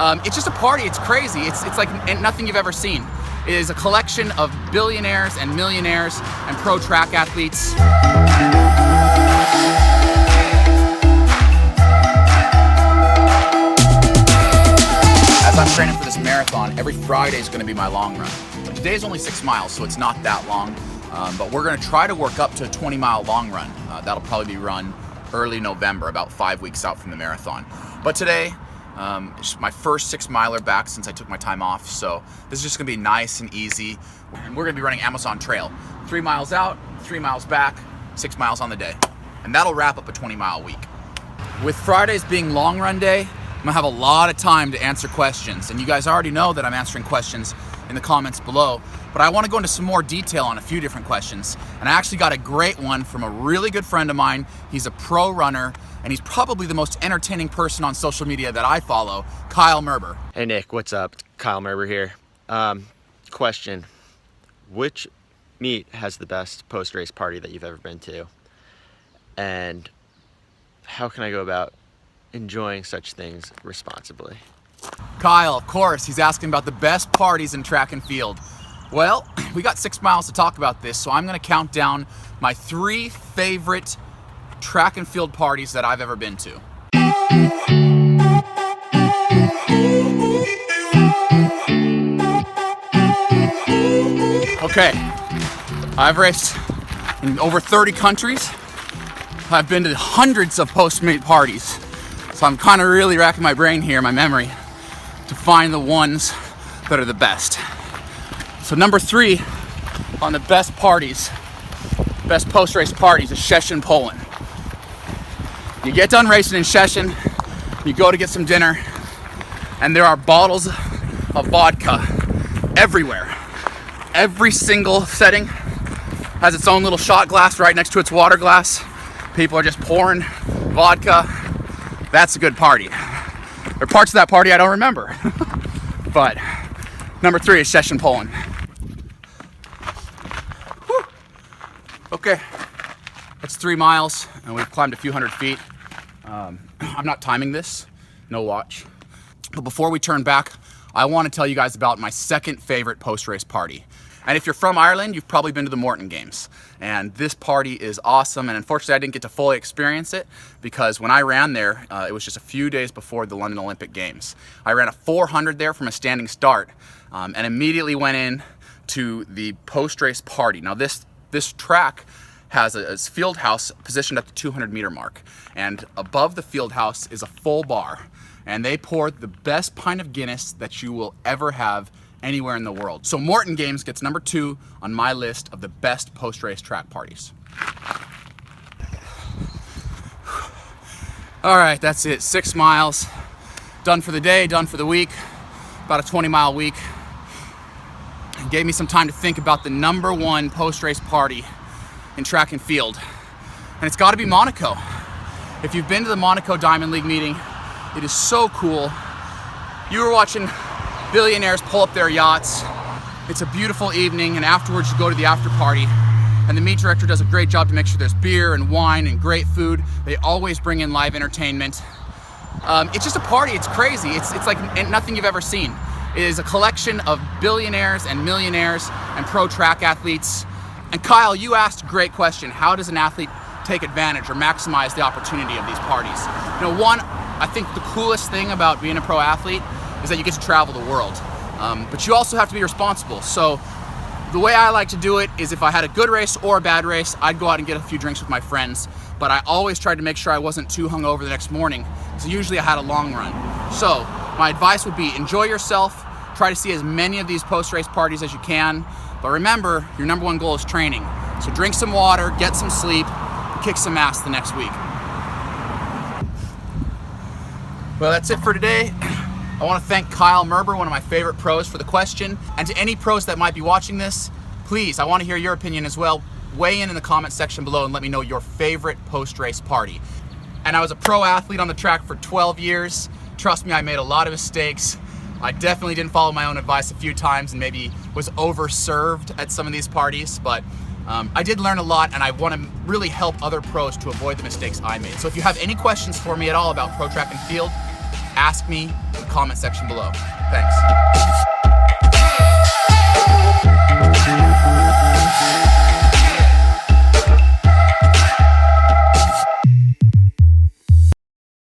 It's just a party. It's crazy. It's like nothing you've ever seen. It is a collection of billionaires and millionaires and pro track athletes. As I'm training for this marathon, every Friday is going to be my long run. Today is only 6 miles, so it's not that long, but we're going to try to work up to a 20-mile long run. That'll probably be run early November, about 5 weeks out from the marathon. But today, it's my first 6-miler back since I took my time off, so this is just gonna be nice and easy. And we're gonna be running Amazon Trail. 3 miles out, 3 miles back, 6 miles on the day. And that'll wrap up a 20-mile week. With Fridays being long run day, I'm gonna have a lot of time to answer questions. And you guys already know that I'm answering questions in the comments below, but I wanna go into some more detail on a few different questions. And I actually got a great one from a really good friend of mine. He's a pro runner, and he's probably the most entertaining person on social media that I follow, Kyle Merber. Hey Nick, what's up? Kyle Merber here. Question, which meet has the best post-race party that you've ever been to? And how can I go about enjoying such things responsibly? Kyle, of course, he's asking about the best parties in track and field. Well, we got 6 miles to talk about this, so I'm gonna count down my 3 favorite track and field parties that I've ever been to. Okay, I've raced in over 30 countries. I've been to hundreds of post-meet parties. So I'm kind of really racking my brain here, my memory, to find the ones that are the best. So number 3 on the best parties, best post-race parties is Szczecin, Poland. You get done racing in Szczecin, you go to get some dinner, and there are bottles of vodka everywhere. Every single setting has its own little shot glass right next to its water glass. People are just pouring vodka. That's a good party. There are parts of that party I don't remember. But number 3 is Szczecin, Poland. Whew. Okay. That's 3 miles, and we've climbed a few hundred feet. I'm not timing this, no watch. But before we turn back, I want to tell you guys about my second favorite post-race party. And if you're from Ireland, you've probably been to the Morton Games. And this party is awesome, and unfortunately I didn't get to fully experience it because when I ran there, it was just a few days before the London Olympic Games. I ran a 400 there from a standing start, and immediately went in to the post-race party. Now this track has a field house positioned at the 200-meter mark, and above the field house is a full bar, and they pour the best pint of Guinness that you will ever have anywhere in the world. So Morton Games gets number 2 on my list of the best post-race track parties. All right, that's it. 6 miles, done for the day, done for the week, about a 20-mile week. It gave me some time to think about the number 1 post-race party in track and field, and it's got to be Monaco. If you've been to the Monaco Diamond League meeting, it is so cool. You were watching billionaires pull up their yachts. It's a beautiful evening, and afterwards you go to the after party, and the meet director does a great job to make sure there's beer and wine and great food. They always bring in live entertainment. It's just a party. It's crazy. It's like nothing you've ever seen. It is a collection of billionaires and millionaires and pro track athletes. And Kyle, you asked a great question. How does an athlete take advantage or maximize the opportunity of these parties? You know, one, I think the coolest thing about being a pro athlete is that you get to travel the world. But you also have to be responsible. So the way I like to do it is if I had a good race or a bad race, I'd go out and get a few drinks with my friends. But I always tried to make sure I wasn't too hungover the next morning, so usually I had a long run. So my advice would be enjoy yourself, try to see as many of these post-race parties as you can. But remember, your number 1 goal is training. So drink some water, get some sleep, and kick some ass the next week. Well, that's it for today. I want to thank Kyle Merber, one of my favorite pros, for the question. And to any pros that might be watching this, please, I want to hear your opinion as well. Weigh in the comment section below and let me know your favorite post-race party. And I was a pro athlete on the track for 12 years. Trust me, I made a lot of mistakes. I definitely didn't follow my own advice a few times and maybe was overserved at some of these parties, but I did learn a lot, and I want to really help other pros to avoid the mistakes I made. So if you have any questions for me at all about pro track and field, ask me in the comment section below. Thanks.